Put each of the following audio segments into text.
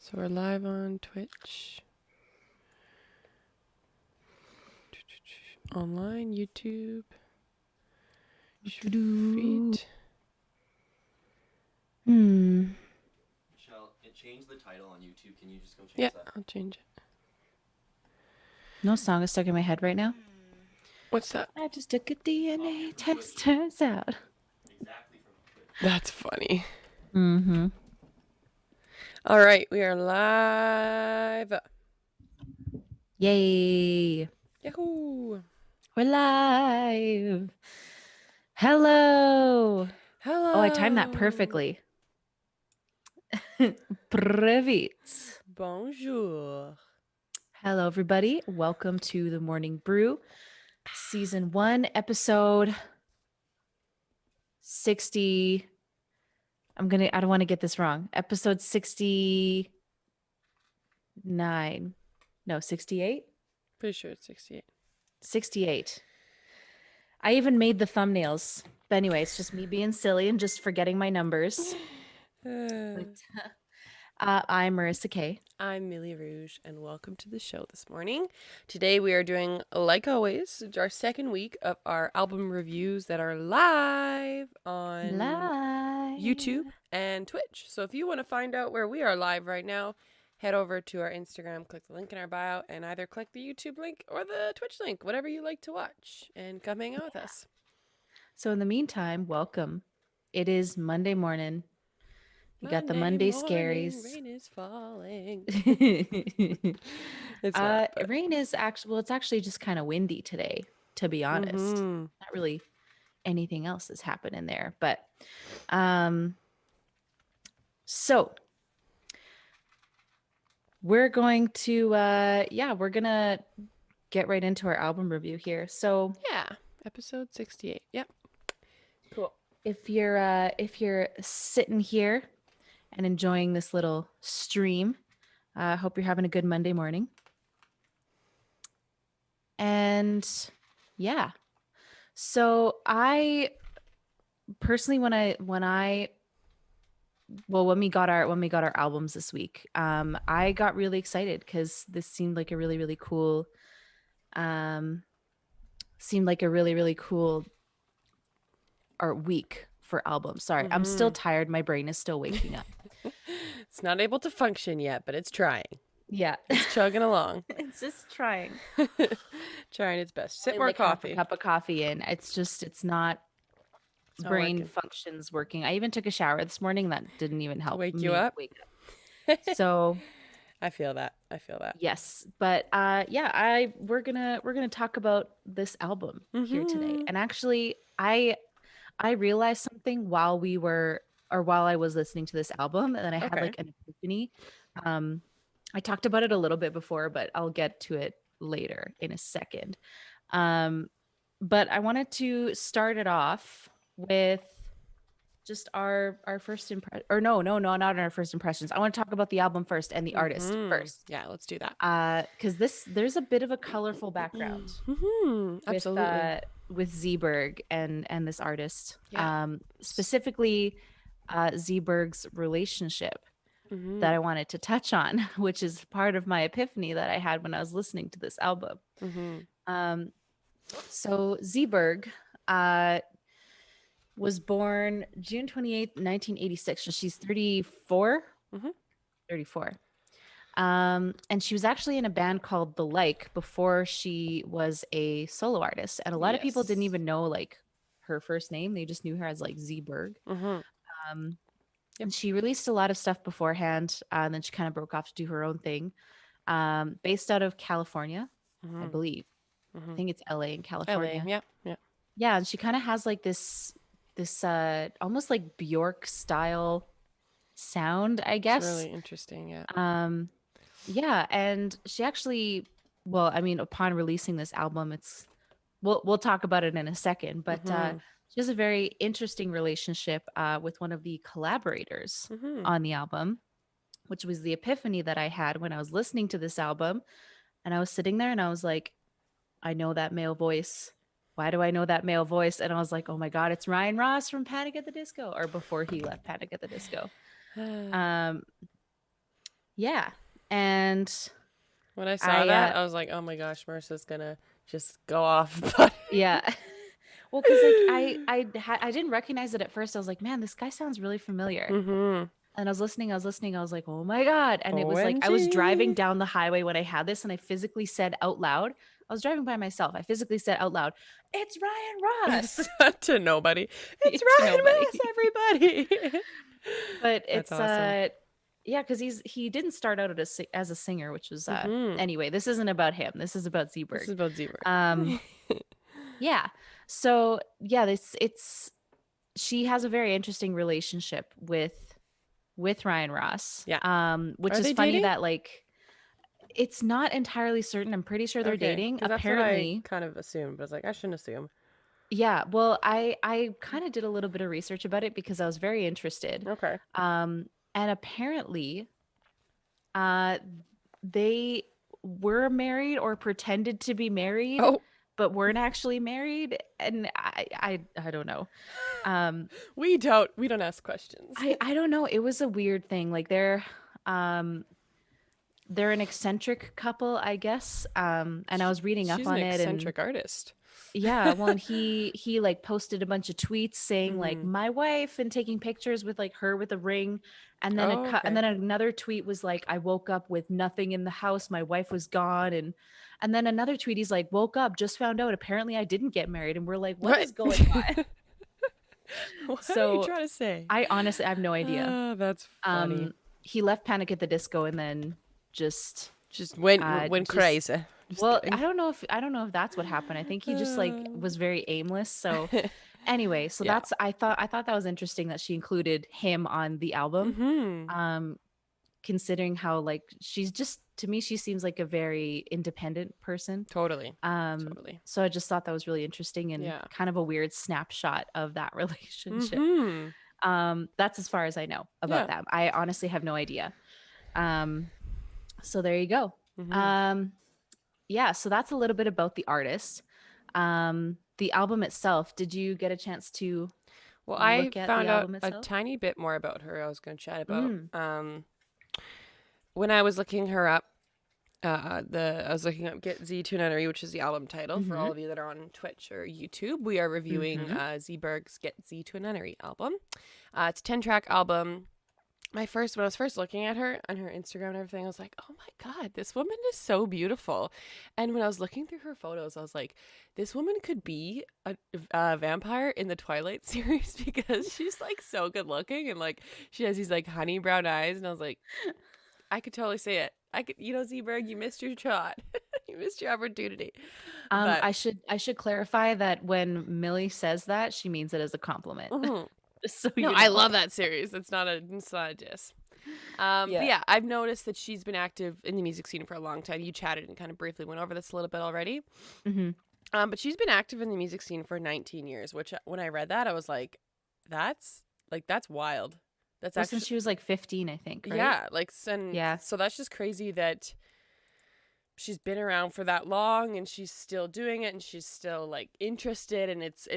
So we're live on Twitch, online, YouTube, Doo-doo. feet. Michelle, it changed the title on YouTube. Can you just go change Yeah, that? I'll change it. No song is stuck in my head right now. What's that? I just took a DNA test. Turns out. Exactly from Twitch. That's funny. Mm-hmm. All right, we are live. Yay. Yahoo! We're live. Hello. Hello. Oh, I timed that perfectly. Pryvit. Bonjour. Hello, everybody. Welcome to the Morning Brew, Season 1, Episode 60. I don't want to get this wrong. Episode 69. No, 68? Pretty sure it's 68. 68. I even made the thumbnails. But anyway, it's just me being silly and just forgetting my numbers. But, I'm Marissa Kay. I'm Millie Rouge, and welcome to the show this morning. Today we are doing, like always, our second week of our album reviews that are live on YouTube and Twitch. So if you want to find out where we are live right now, head over to our Instagram, click the link in our bio, and either click the YouTube link or the Twitch link, whatever you like to watch, and come hang out with us. So in the meantime, welcome. It is Monday morning. You got the Monday scaries. Rain is falling. Rain is actually, well, it's actually just kind of windy today, to be honest. Not really anything else is happening there. But so we're going to we're gonna get right into our album review here. So yeah, episode 68. Yep. Cool. If you're sitting here and enjoying this little stream, I hope you're having a good Monday morning. And yeah, so I personally, when we got our albums this week, I got really excited because this seemed like a really cool or week for albums. Sorry, I'm still tired. My brain is still waking up. It's not able to function yet, but it's trying. Yeah. It's chugging along. It's just trying. Trying its best. Sip Only more like half coffee. a cup of coffee in. It's not brain working. functions working. I even took a shower this morning. That didn't even help Wake me you up? wake up. So I feel that. yes. But we're gonna talk about this album here today. And actually I realized something while I was listening to this album, and then I had like an epiphany. I talked about it a little bit before, but I'll get to it later in a second. But I wanted to start it off with just our first impression, or no, not our first impressions. I want to talk about the album first and the artist first. Yeah, let's do that. Because there's a bit of a colorful background. Absolutely. With Berg and this artist. Yeah. Specifically Berg's relationship that I wanted to touch on, which is part of my epiphany that I had when I was listening to this album. So Berg was born June 28th, 1986. So she's 34. 34. And she was actually in a band called The Like before she was a solo artist. And a lot of people didn't even know like her first name. They just knew her as like Berg. And she released a lot of stuff beforehand. And then she kind of broke off to do her own thing. Based out of California, I believe. I think it's LA in California. LA, yeah. And she kind of has like this almost like Bjork style sound, I guess. It's really interesting. Yeah. Yeah, and she actually, well, I mean, upon releasing this album, we'll talk about it in a second, but she has a very interesting relationship with one of the collaborators on the album, which was the epiphany that I had when I was listening to this album. And I was sitting there and I was like, I know that male voice. Why do I know that male voice? And I was like, oh my God, it's Ryan Ross from Panic at the Disco, or before he left Panic at the Disco. Yeah. And When I saw that, I was like, oh my gosh, Marissa's gonna just go off. But yeah. Well, because like I didn't recognize it at first. I was like, man, this guy sounds really familiar. And I was listening, I was like, oh my God. And it was like I was driving OMG. down the highway when I had this, and I physically said out loud, I was driving by myself. I physically said out loud, it's Ryan Ross. To nobody. It's To Ryan nobody. Ross, everybody. But That's it's awesome. yeah, because he didn't start out as a singer, which was anyway, this isn't about him. This is about This is Berg. about Zebra. Yeah. So yeah, this it's she has a very interesting relationship with Ryan Ross. Yeah. Which Are is they funny dating? that like it's not entirely certain. I'm pretty sure they're Okay, dating. because that's what I Apparently. kind of assumed, but I was like, I shouldn't assume. Yeah, well, I kind of did a little bit of research about it because I was very interested. Okay. And apparently, uh, they were married or pretended to be married, Oh, but weren't actually married. And I don't know. Um, we don't ask questions. I don't know. It was a weird thing. Like um, they're an eccentric couple, I guess. And I was reading up She's an on it, and eccentric artist. yeah, well, and he like posted a bunch of tweets saying like my wife and taking pictures with like her with a ring, and then Oh, okay. and then another tweet was like I woke up with nothing in the house, my wife was gone, and then another tweet he's like woke up, just found out apparently I didn't get married, and we're like what is going on? What are you So trying to say? I honestly I have no idea. Oh, that's funny. He left Panic at the Disco and then just Just went just crazy. Just well, kidding. I don't know if that's what happened. I think he just like was very aimless. So anyway, so Yeah. that's I thought that was interesting that she included him on the album. Considering how like she's just to me she seems like a very independent person. Totally. Totally. So I just thought that was really interesting and Yeah. kind of a weird snapshot of that relationship. That's as far as I know about them. I honestly have no idea. So there you go. Yeah, so that's a little bit about the artist. The album itself, did you get a chance to I look at found the out album a itself? tiny bit more about her. I was going to chat about. When I was looking her up, I was looking up "Get Z to Nunnery," which is the album title for all of you that are on Twitch or YouTube. We are reviewing Z Berg's "Get Z to a Nunnery" album. It's a 10-track album. When I was first looking at her on her Instagram and everything, I was like, oh my God, this woman is so beautiful. And when I was looking through her photos, I was like, this woman could be a vampire in the Twilight series because she's like so good looking and like she has these like honey brown eyes. And I was like, I could totally see it. Z-Berg, you missed your shot. You missed your opportunity. But I should clarify that when Millie says that, she means it as a compliment. Just so no, you know. I love that series. It's not a diss. But yeah, I've noticed that she's been active in the music scene for a long time. You chatted and kind of briefly went over this a little bit already. But she's been active in the music scene for 19 years, which when I read that, I was like, that's wild. That's actually since she was like 15, I think, right? Yeah, so that's just crazy that she's been around for that long and she's still doing it and she's still like interested, and it's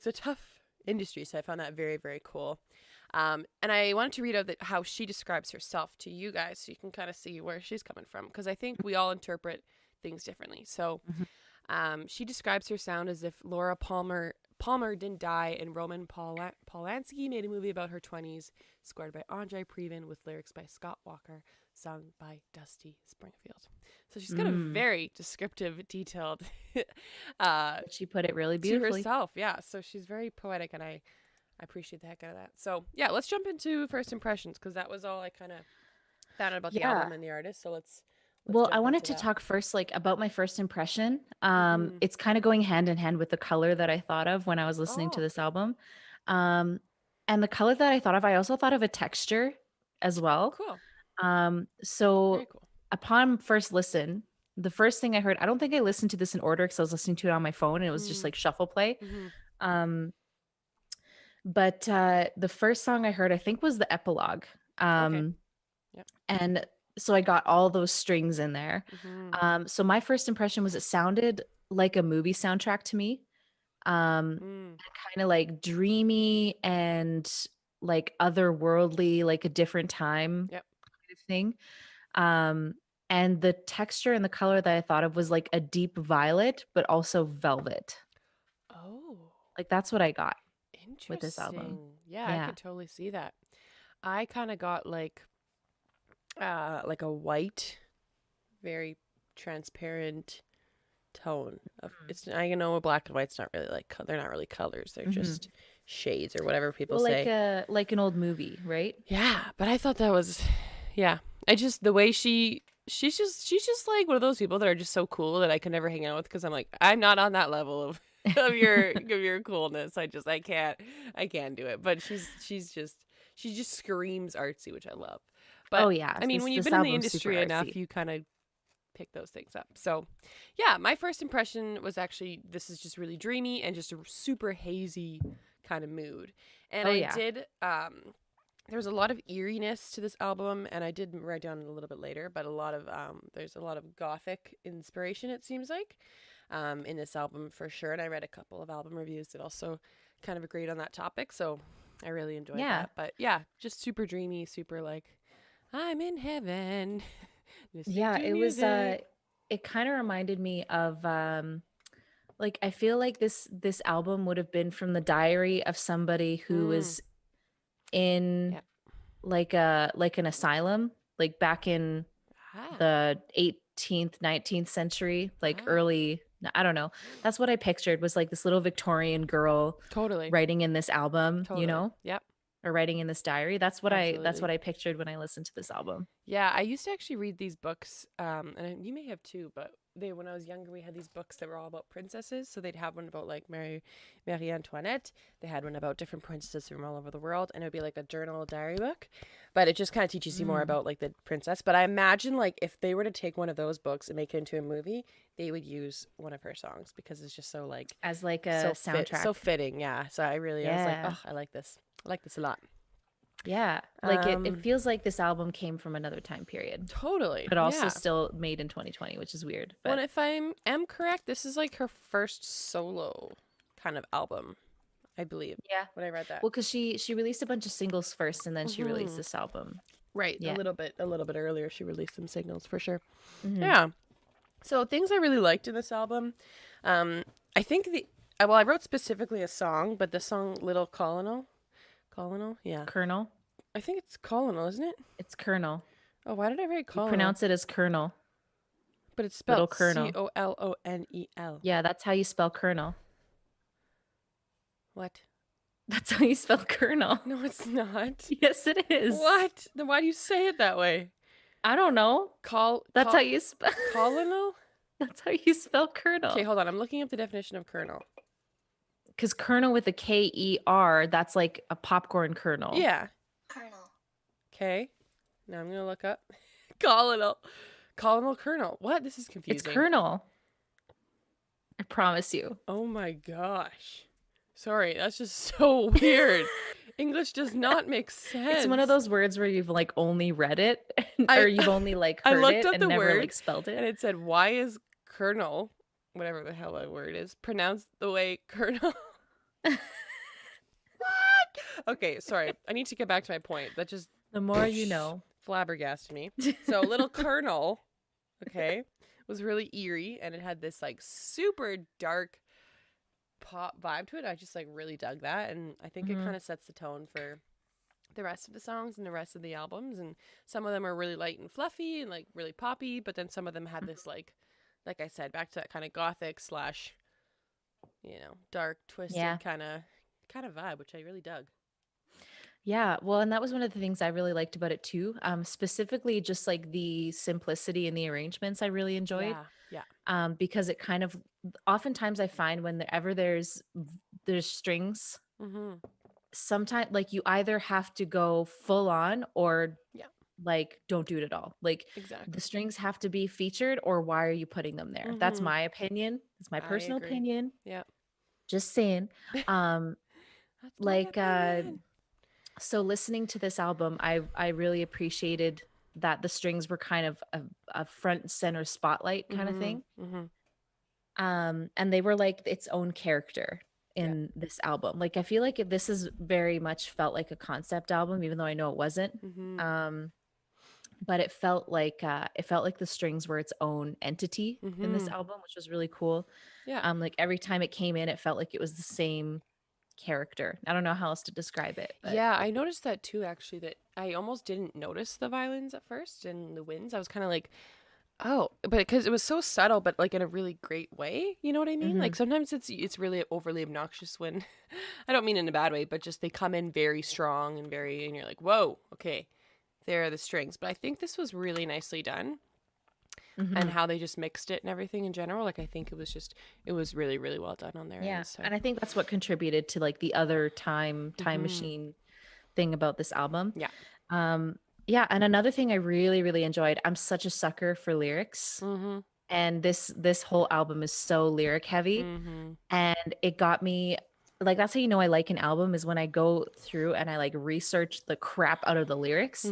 a tough industry, so I found that very, very cool. And I wanted to read out how she describes herself to you guys so you can kind of see where she's coming from, because I think we all interpret things differently. So she describes her sound as if Laura Palmer didn't die and Roman Polanski made a movie about her 20s, scored by Andre Pryvit with lyrics by Scott Walker, sung by Dusty Springfield. So she's got a very descriptive, detailed she put it really beautifully to herself. Yeah, so she's very poetic, and I appreciate the heck out of that. So yeah, let's jump into first impressions, because that was all I kind of found out about the album and the artist. So let's well, jump I wanted into to that. talk first like about my first impression. It's kind of going hand in hand with the color that I thought of when I was listening to this album. And the color that I thought of, I also thought of a texture as well. Cool. So Very cool. upon first listen, the first thing I heard, I don't think I listened to this in order because I was listening to it on my phone and it was just like shuffle play. But the first song I heard, I think, was the epilogue. Okay. Yep. And so I got all those strings in there. So my first impression was it sounded like a movie soundtrack to me. Kind of like dreamy and like otherworldly, like a different time kind of thing. Um, and the texture and the color that I thought of was like a deep violet, but also velvet. Oh, Like that's what I got with this album. interesting. Yeah, I Yeah. could totally see that. I kind of got like a white, very transparent tone of it's. I know black and white's not really like they're not really colors. They're Mm-hmm. just shades or whatever people Well, say. like an old movie, right? Yeah, but I thought that was, yeah. I just the way she's just like one of those people that are just so cool that I can never hang out with because I'm like I'm not on that level of of your coolness. I can't do it. But she just screams artsy, which I love. Oh But yeah, I mean, when you've this been in the album's super industry enough, artsy. you kind of pick those things up. So, yeah, my first impression was actually this is just really dreamy and just a super hazy kind of mood. And Oh I yeah. did there's a lot of eeriness to this album, and I did write down a little bit later, but a lot of there's a lot of gothic inspiration, it seems like, in this album for sure. And I read a couple of album reviews that also kind of agreed on that topic, so I really enjoyed Yeah. that. But yeah, just super dreamy, super like I'm in heaven. Listening Yeah, to it was music. it kind of reminded me of like I feel like this album would have been from the diary of somebody who Mm, was in yeah. like an asylum, like back in Ah. the 18th, 19th century, like Ah. early, I don't know. That's what I pictured was like this little Victorian girl Totally. writing in this album, you Totally. know, Yep. or writing in this diary. That's what Absolutely. I pictured when I listened to this album. Yeah, I used to actually read these books, and you may have too, but they when I was younger, we had these books that were all about princesses. So they'd have one about like Marie Antoinette. They had one about different princesses from all over the world, and it would be like a journal diary book. But it just kind of teaches you more Mm. about like the princess. But I imagine like if they were to take one of those books and make it into a movie, they would use one of her songs because it's just so like As like a soundtrack. so fitting. Yeah. So I was like, Yeah. oh, I like this. I like this a lot. Yeah. Like it Um, feels like this album came from another time period, totally. but also Yeah. still made in 2020, which is weird. Well, But if I am correct, this is like her first solo kind of album, I believe. yeah. When I read that. Well, because she released a bunch of singles first and then she released Hmm. this album. Right, Yeah. a little bit earlier, she released some signals for sure. Hmm. Yeah. So things I really liked in this album, I think well, I wrote specifically a song, but the song "Little Colonel, yeah, Colonel. I think it's Colonel, isn't it? It's Colonel. Oh, why did I write You Colonel? pronounce it as Colonel. But it's Little spelled Colonel. Colonel. Yeah, that's how you spell Colonel. What? That's how you spell Colonel. No, it's not. Yes, it is. What? Then why do you say it that way? I don't know. That's how you spell. Colonel? That's how you spell Colonel. Okay, hold on. I'm looking up the definition of kernel. Because Colonel with a K-E-R, that's like a popcorn kernel. Yeah. Colonel. Okay. Now I'm going to look up colonel. Colonel kernel. What? This is confusing. It's Colonel. I promise you. Oh my gosh. Sorry, that's just so weird. English does not make sense. It's one of those words where you've like only read it or you've only like I heard looked it up and the never word, like spelled and it. it said, why is kernel, whatever the hell that word is, pronounced the way kernel? What? Okay, sorry. I need to get back to my point. That just The more you know. flabbergasted me. So little Colonel, okay, was really eerie, and it had this like super dark pop vibe to it. I just like really dug that, and I think it Mhm. kind of sets the tone for the rest of the songs and the rest of the albums. And some of them are really light and fluffy and like really poppy, but then some of them had this like I said, back to that kind of gothic slash, dark, twisted kind of vibe, which I really dug. Yeah, well, and that was one of the things I really liked about it too. Specifically just like the simplicity in the arrangements I really enjoyed. Yeah. Because it kind of oftentimes I find whenever there's strings, Mm-hmm. sometimes like you either have to go full on or Yeah. like don't do it at all. Like Exactly. the strings have to be featured or why are you putting them there? That's Mhm. my opinion. It's my I personal agree. opinion. Yeah. Just saying. Um That's my like opinion. so listening to this album, I really appreciated that the strings were kind of a front and center spotlight kind of thing. Mm-hmm. And they were like its own character in this album. Like I feel like this is very much felt like a concept album, even though I know it wasn't. Mm-hmm. but it felt like the strings were its own entity in this album, which was really cool. Yeah. Like every time it came in, it felt like it was the same character. I don't know how else to describe it. But Yeah, I noticed that too, actually, that I almost didn't notice the violins at first and the winds. I was kind of like, oh, but because it was so subtle, but like in a really great way. You know what I mean? Like sometimes it's really overly obnoxious when, I don't mean in a bad way, but just they come in very strong and and you're like, whoa, okay, there are the strings. But I think this was really nicely done. And how they just mixed it and everything in general. Like I think it was really, really well done on their yeah, end. So and I think that's what contributed to like the other time machine thing about this album. yeah. Yeah, and another thing I really, really enjoyed, I'm such a sucker for lyrics. And this whole album is so lyric heavy. And it got me, like, that's how you know I like an album, is when I go through and I like research the crap out of the lyrics.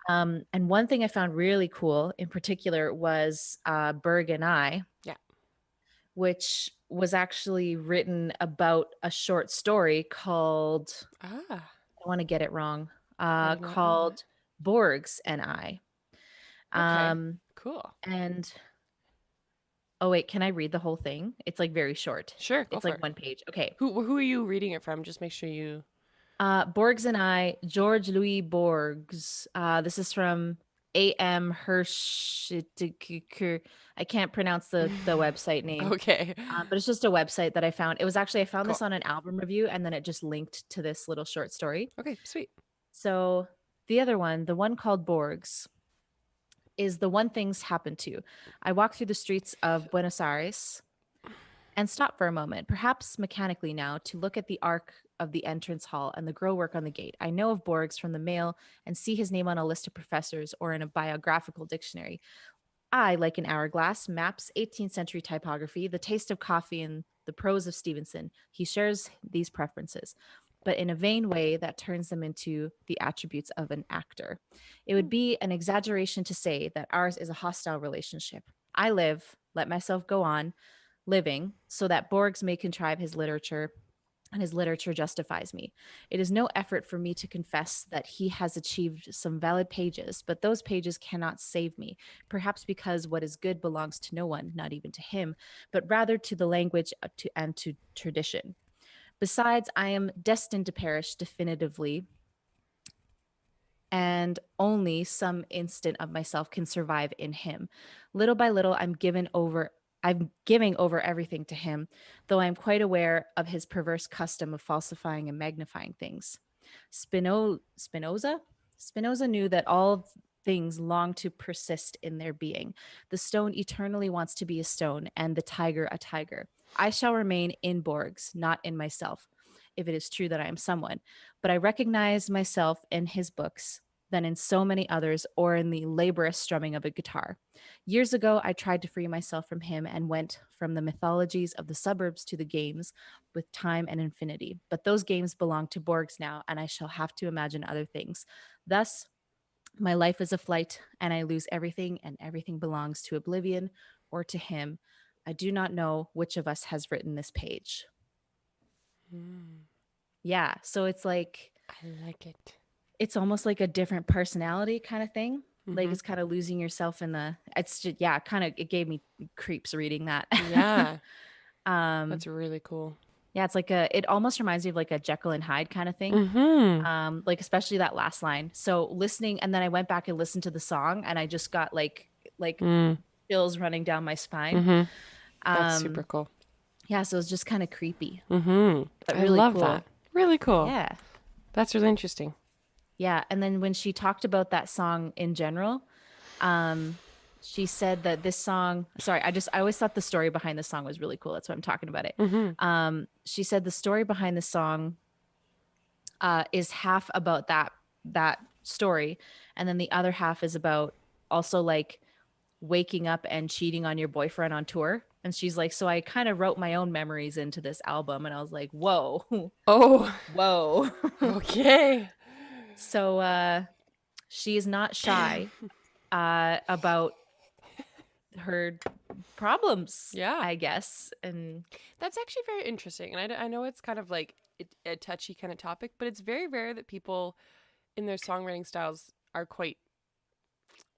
And one thing I found really cool in particular was Berg and I, Yeah. which was actually written about a short story called, Ah, I want to get it wrong, I did not know that. called Borgs and I. Okay. Cool. And oh wait, can I read the whole thing? It's like very short. Sure, go It's for like it. one page. Okay. Who are you reading it from? Just make sure you. Borgs and I, George Louis Borgs. This is from A.M. Hirsch. I can't pronounce the website name. Okay. But it's just a website that I found. It was actually, I found Cool. this on an album review, and then it just linked to this little short story. Okay, sweet. So the other one, the one called Borgs, is the one things happen to. I walk through the streets of Buenos Aires and stop for a moment, perhaps mechanically now, to look at the arc of the entrance hall and the grill work on the gate. I know of Borgs from the mail and see his name on a list of professors or in a biographical dictionary. I, like an hourglass, maps 18th century typography, the taste of coffee, and the prose of Stevenson. He shares these preferences, but in a vain way that turns them into the attributes of an actor. It would be an exaggeration to say that ours is a hostile relationship. I live, let myself go on, living, so that Borgs may contrive his literature, and his literature justifies me. It is no effort for me to confess that he has achieved some valid pages, but those pages cannot save me, perhaps because what is good belongs to no one, not even to him, but rather to the language and to tradition. Besides, I am destined to perish definitively, and only some instant of myself can survive in him. Little by little, I'm giving over everything to him, though I am quite aware of his perverse custom of falsifying and magnifying things. Spinoza knew that all things long to persist in their being. The stone eternally wants to be a stone, and the tiger a tiger. I shall remain in Borgs, not in myself, if it is true that I am someone. But I recognize myself in his books than in so many others, or in the laborious strumming of a guitar. Years ago, I tried to free myself from him and went from the mythologies of the suburbs to the games with time and infinity. But those games belong to Borgs now, and I shall have to imagine other things. Thus, my life is a flight, and I lose everything, and everything belongs to oblivion or to him. I do not know which of us has written this page. Yeah, so it's like, I like it. it's almost like a different personality kind of thing. Like it's kind of losing yourself in the, it's just, yeah, kind of, it gave me creeps reading that. Yeah. That's really cool. Yeah, it's like it almost reminds me of like a Jekyll and Hyde kind of thing. Like especially that last line. So listening, and then I went back and listened to the song, and I just got like chills running down my spine. That's super cool. Yeah, so it was just kind of creepy. But really I love cool. that. Really cool. Yeah. That's really interesting. Yeah, and then when she talked about that song in general, she said that this song, sorry, I always thought the story behind the song was really cool. That's why I'm talking about it. She said the story behind the song is half about that story, and then the other half is about also like waking up and cheating on your boyfriend on tour. And she's like, so I kind of wrote my own memories into this album, and I was like, whoa. Oh, whoa. Okay. So she is not shy about her problems, Yeah, I guess. And that's actually very interesting. And I know it's kind of like a touchy kind of topic, but it's very rare that people in their songwriting styles are quite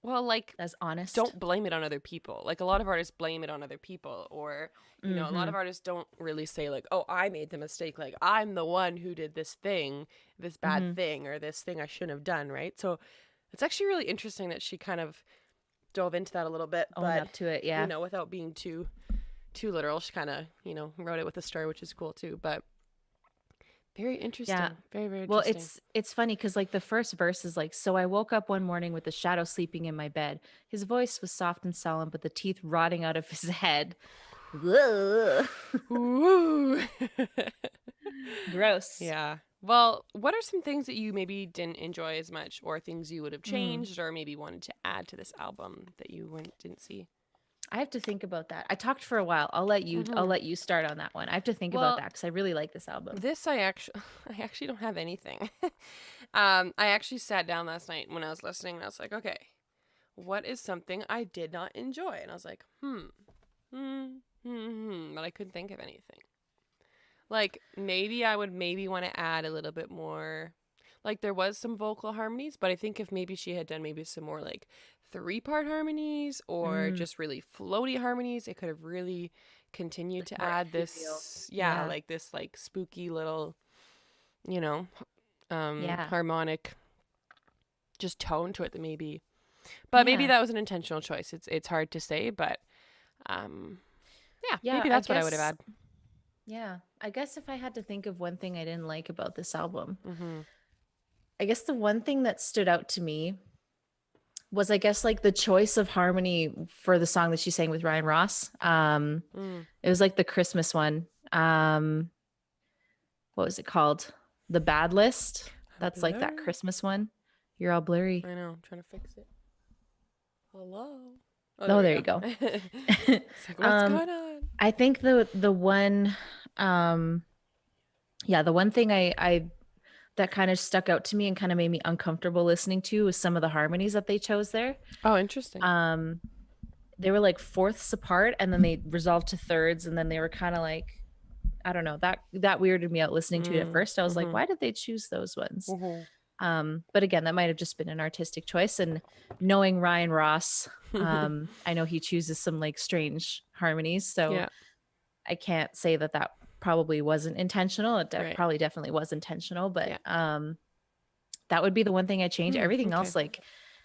Well, like, as honest. don't blame it on other people. Like, a lot of artists blame it on other people, or, you know, a lot of artists don't really say, like, oh, I made the mistake. Like, I'm the one who did this thing, this bad thing, or this thing I shouldn't have done, right? So it's actually really interesting that she kind of dove into that a little bit, Own but up to it, yeah. you know, without being too literal. She kind of, you know, wrote it with a story, which is cool too. But very interesting. Yeah. Very, very Well, interesting. it's funny because like the first verse is like, so I woke up one morning with the shadow sleeping in my bed. His voice was soft and solemn, but the teeth rotting out of his head. Ooh. Gross. Yeah. Well, what are some things that you maybe didn't enjoy as much, or things you would have changed, or maybe wanted to add to this album that you didn't see? I have to think about that. I talked for a while. I'll let you start on that one. I have to think about that because I really like this album. This I actually don't have anything. I actually sat down last night when I was listening and I was like, okay, what is something I did not enjoy? And I was like, but I couldn't think of anything. Like, maybe I would want to add a little bit more. Like, there was some vocal harmonies, but I think if maybe she had done maybe some more like 3-part harmonies or just really floaty harmonies, it could have really continued to add this, like this like spooky little, you know, harmonic just tone to it that maybe. But maybe that was an intentional choice. It's hard to say, but maybe that's what I would have had. Yeah, I guess if I had to think of one thing I didn't like about this album, I guess the one thing that stood out to me was, I guess, like the choice of harmony for the song that she sang with Ryan Ross. It was like the Christmas one. What was it called? The Bad List. That's like that Christmas one. You're all blurry. I know. I'm trying to fix it. Hello. Oh, there you go. It's like, what's going on? I think the one, the one thing I that kind of stuck out to me and kind of made me uncomfortable listening to was some of the harmonies that they chose there. Oh, interesting. They were like fourths apart, and then they resolved to thirds, and then they were kind of like, I don't know, that weirded me out listening to it at first. I was like, why did they choose those ones? But again, that might have just been an artistic choice. And knowing Ryan Ross, I know he chooses some like strange harmonies. So I can't say that probably wasn't intentional. It probably definitely was intentional, but that would be the one thing I change. Everything else, like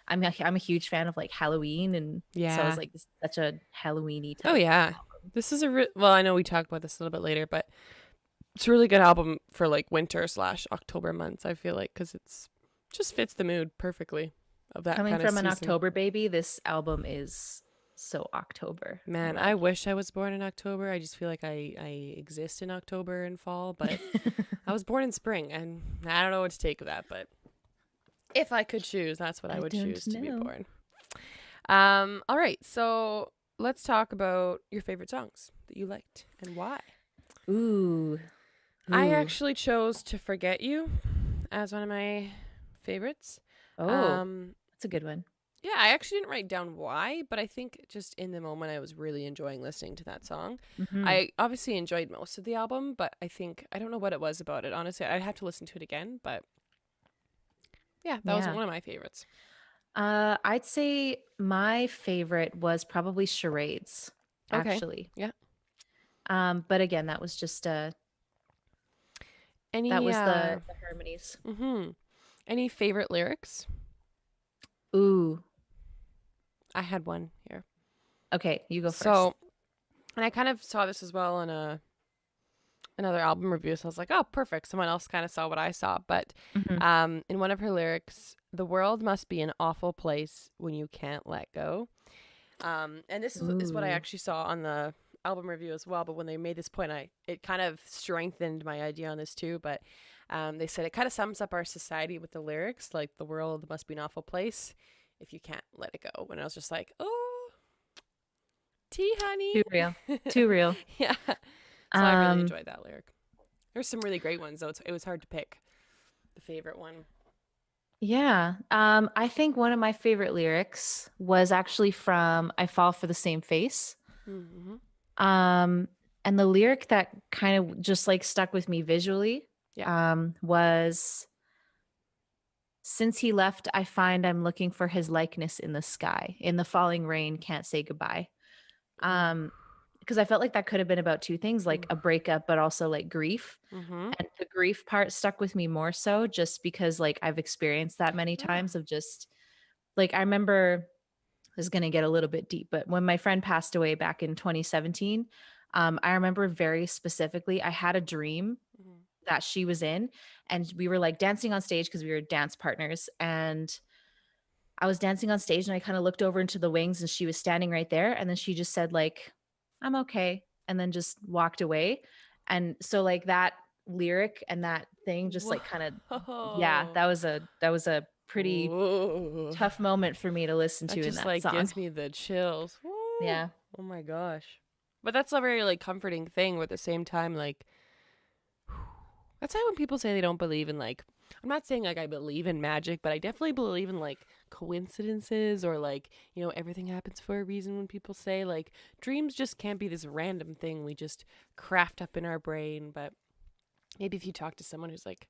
I'm a huge fan of like Halloween, and so I was like, this is such a Halloween-y type. Oh yeah, this is well, I know we talked about this a little bit later, but it's a really good album for like winter/October months, I feel like, because it's just fits the mood perfectly of that coming kind from of an October baby. This album is so October. Man, I wish I was born in October. I just feel like I exist in October and fall, but I was born in spring, and I don't know what to take of that, but if I could choose, that's what I would choose to be born. All right, so let's talk about your favorite songs that you liked and why. Ooh. I actually chose To Forget You as one of my favorites. Oh, that's a good one. Yeah, I actually didn't write down why, but I think just in the moment I was really enjoying listening to that song. I obviously enjoyed most of the album, but I don't know what it was about it. Honestly, I'd have to listen to it again, but yeah, that was one of my favorites. I'd say my favorite was probably Charades, actually. Yeah. But again, that was just that was the harmonies. Any favorite lyrics? Ooh. I had one here. Okay, you go first. So, and I kind of saw this as well in another album review, so I was like, oh, perfect. Someone else kind of saw what I saw. But in one of her lyrics, the world must be an awful place when you can't let go. And this is what I actually saw on the album review as well. But when they made this point, it kind of strengthened my idea on this too. But they said it kind of sums up our society with the lyrics, like the world must be an awful place if you can't let it go. And I was just like, oh, tea, honey. Too real. Too real. Yeah. So I really enjoyed that lyric. There's some really great ones, though. It was hard to pick the favorite one. Yeah. I think one of my favorite lyrics was actually from I Fall for the Same Face. And the lyric that kind of just like stuck with me visually was Since he left, I find I'm looking for his likeness in the sky. In the falling rain, can't say goodbye. Because I felt like that could have been about two things, like a breakup, but also like grief. Mm-hmm. And the grief part stuck with me more so just because like I've experienced that many times of just like I remember this is going to get a little bit deep, but when my friend passed away back in 2017, I remember very specifically I had a dream that she was in, and we were like dancing on stage because we were dance partners, and I was dancing on stage and I kind of looked over into the wings and she was standing right there, and then she just said like, I'm okay, and then just walked away. And so like that lyric and that thing just like kind of, yeah, Whoa. that was a pretty Whoa. tough moment for me to listen That to in just that like song. gives me the chills. Woo. Yeah. Oh my gosh. But that's a very like comforting thing, but at the same time, like that's why when people say they don't believe in like, I'm not saying like I believe in magic, but I definitely believe in like coincidences or like, you know, everything happens for a reason. When people say like dreams just can't be this random thing we just craft up in our brain. But maybe if you talk to someone who's like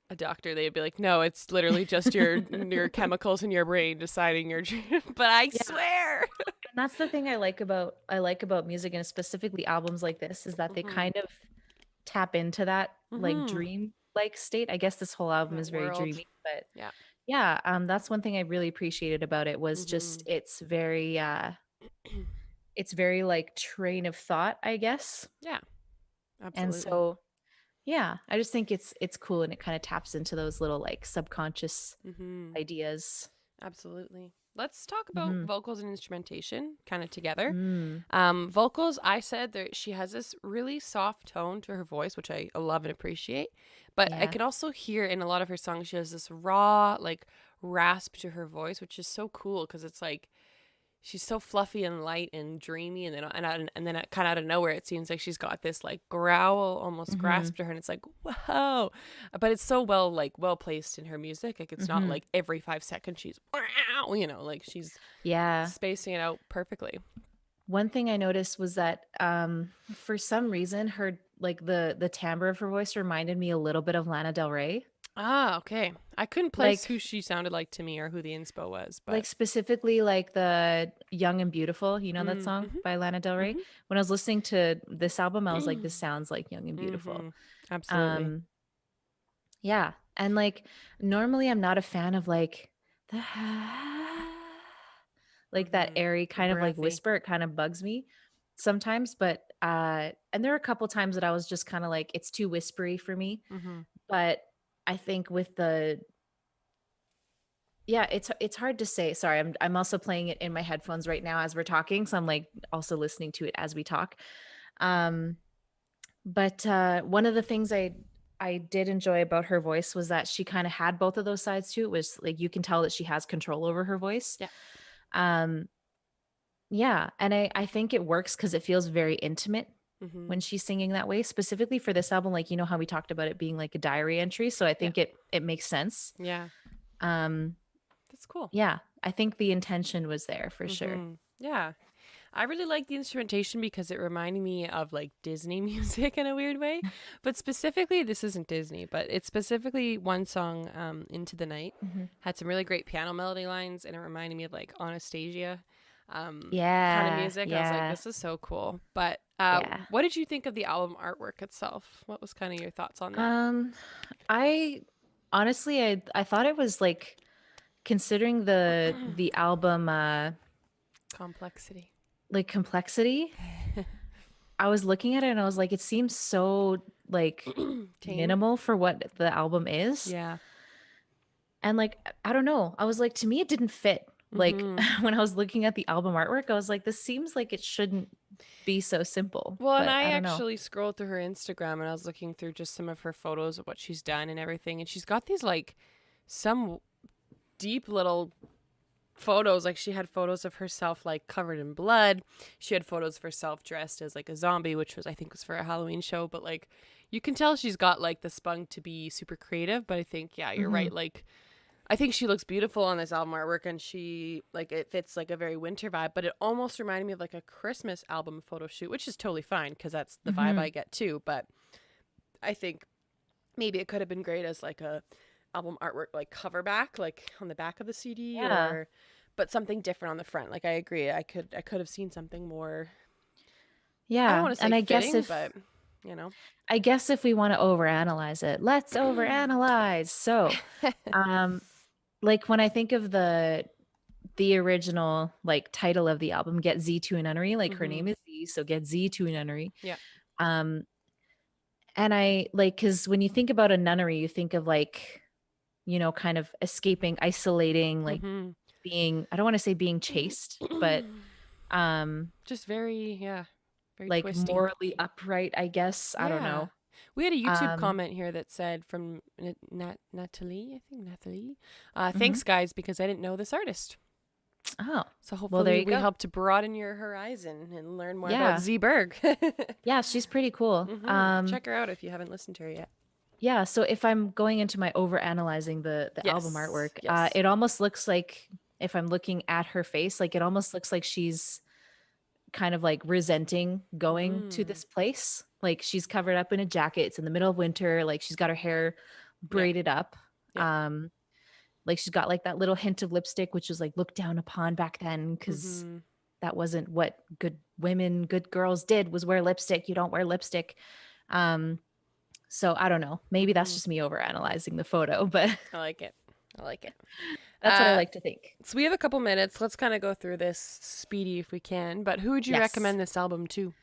a doctor, they'd be like, no, it's literally just your chemicals in your brain deciding your dream. But I swear. And that's the thing I like about music, and specifically albums like this, is that they kind of tap into that like dream like state. I guess this whole album That is very world. dreamy, but Yeah. yeah, that's one thing I really appreciated about it was just it's very like train of thought, I guess. Yeah. And Absolutely. so yeah, I just think it's cool, and it kind of taps into those little like subconscious ideas. Absolutely. Let's talk about vocals and instrumentation kind of together. Mm. Vocals, I said that she has this really soft tone to her voice, which I love and appreciate. But I Yeah. can also hear in a lot of her songs, she has this raw, like, rasp to her voice, which is so cool because it's like she's so fluffy and light and dreamy, and then kind of out of nowhere it seems like she's got this like growl, almost grasp to her, and it's like whoa, but it's so well placed in her music. Like it's not like every 5 seconds she's wow, you know, like she's spacing it out perfectly. One thing I noticed was that for some reason her like the timbre of her voice reminded me a little bit of Lana Del Rey. Ah, okay. I couldn't place Like who she sounded like to me or who the inspo was, but like specifically like the Young and Beautiful, you know that song by Lana Del Rey? When I was listening to this album, I was like, this sounds like Young and Beautiful. Absolutely. Yeah. And like normally I'm not a fan of like the like that airy kind of like Breathy. whisper. It kind of bugs me sometimes, but and there are a couple times that I was just kind of like it's too whispery for me. But I think with the yeah, it's hard to say. Sorry, I'm also playing it in my headphones right now as we're talking, so I'm like also listening to it as we talk. But one of the things I did enjoy about her voice was that she kind of had both of those sides to it. Was like you can tell that she has control over her voice. Yeah. Yeah, and I think it works because it feels very intimate when she's singing that way, specifically for this album. Like, you know how we talked about it being like a diary entry, so I think it makes sense. Yeah. That's cool. Yeah, I think the intention was there for sure. Yeah. I really like the instrumentation because it reminded me of like Disney music in a weird way. But specifically, this isn't Disney, but it's specifically one song, Into the Night, had some really great piano melody lines, and it reminded me of like Anastasia kind of music. Yeah. I was like, this is so cool. But what did you think of the album artwork itself? What was kind of your thoughts on that? I honestly I thought it was like considering the album Complexity. like complexity. I was looking at it and I was like, it seems so like minimal for what the album is. Yeah. And like, I don't know. I was like, to me, it didn't fit. Like when I was looking at the album artwork, I was like, this seems like it shouldn't be so simple. Well, but and I don't know. actually scrolled through her Instagram and I was looking through just some of her photos of what she's done and everything. And she's got these like some deep little photos. Like she had photos of herself like covered in blood. She had photos of herself dressed as like a zombie, which was I think was for a Halloween show. But like you can tell she's got like the spunk to be super creative. But I think you're right. Like I think she looks beautiful on this album artwork, and she like it fits like a very winter vibe. But it almost reminded me of like a Christmas album photo shoot, which is totally fine because that's the vibe I get too. But I think maybe it could have been great as like a album artwork, like cover back, like on the back of the CD, Yeah. but something different on the front. Like I agree, I could have seen something more. I don't Yeah. want to say And fitting, but you know. I guess if we want to overanalyze it, let's overanalyze. So, like when I think of the original like title of the album, Get Z to a Nunnery, like her name is Z, so Get Z to a Nunnery. Yeah. Um, and I like, because when you think about a nunnery, you think of like, you know, kind of escaping, isolating, like being, I don't want to say being chaste, but just very, yeah, very like twisty. morally upright, I guess. I don't know. We had a YouTube comment here that said from Natalie, I think Natalie. Thanks, guys, because I didn't know this artist. Oh, so hopefully well, there you we go. help to broaden your horizon and learn more about Z Berg. Yeah, she's pretty cool. Check her out if you haven't listened to her yet. Yeah, so if I'm going into my overanalyzing the album artwork, it almost looks like, if I'm looking at her face, like it almost looks like she's kind of like resenting going to this place. Like she's covered up in a jacket. It's in the middle of winter. Like she's got her hair braided up. Like she's got like that little hint of lipstick, which was like looked down upon back then, because that wasn't what good women, good girls did, was wear lipstick. You don't wear lipstick. So I don't know. Maybe that's just me overanalyzing the photo, but I like it. That's what I like to think. So we have a couple minutes. Let's kind of go through this speedy if we can. But who would you recommend this album to?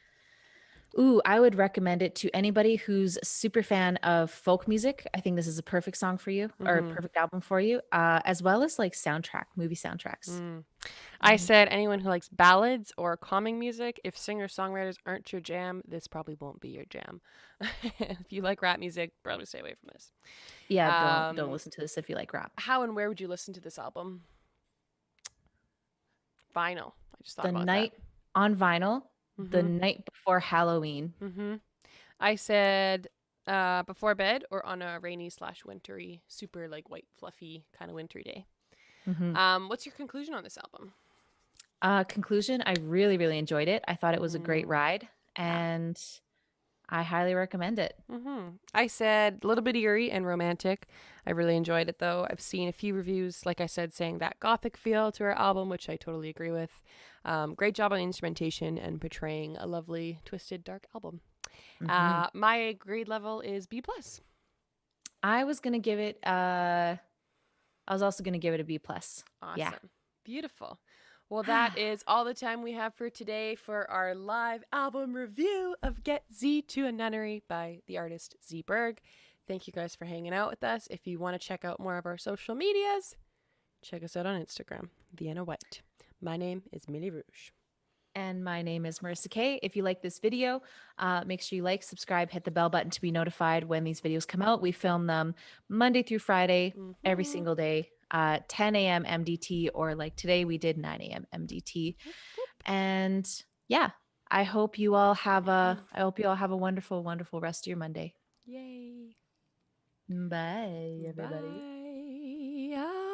Ooh, I would recommend it to anybody who's a super fan of folk music. I think this is a perfect song for you, or a perfect album for you, as well as like movie soundtracks. I said anyone who likes ballads or calming music. If singer-songwriters aren't your jam, this probably won't be your jam. If you like rap music, probably stay away from this. Yeah, don't listen to this if you like rap. How and where would you listen to this album? Vinyl. I just thought about that. On vinyl, the night before Halloween. I said before bed or on a rainy/wintry, super like white, fluffy kind of wintry day. What's your conclusion on this album? Conclusion, I really, really enjoyed it. I thought it was a great ride, and I highly recommend it. I said a little bit eerie and romantic. I really enjoyed it, though. I've seen a few reviews, like I said, saying that gothic feel to our album, which I totally agree with. Great job on instrumentation and portraying a lovely, twisted, dark album. My grade level is B+. I was going to give it, I was also going to give it a B+. Awesome. Yeah. Beautiful. Well, that is all the time we have for today for our live album review of Get Z to a Nunnery by the artist Z Berg. Thank you guys for hanging out with us. If you want to check out more of our social medias, check us out on Instagram, Vienna Whyte. My name is Millie Rouge. And my name is Marissa Kay. If you like this video, make sure you like, subscribe, hit the bell button to be notified when these videos come out. We film them Monday through Friday, every single day. 10 a.m. MDT, or like today we did 9 a.m. MDT. And yeah, I hope you all have a wonderful, wonderful rest of your Monday. Yay. Bye, everybody. Bye.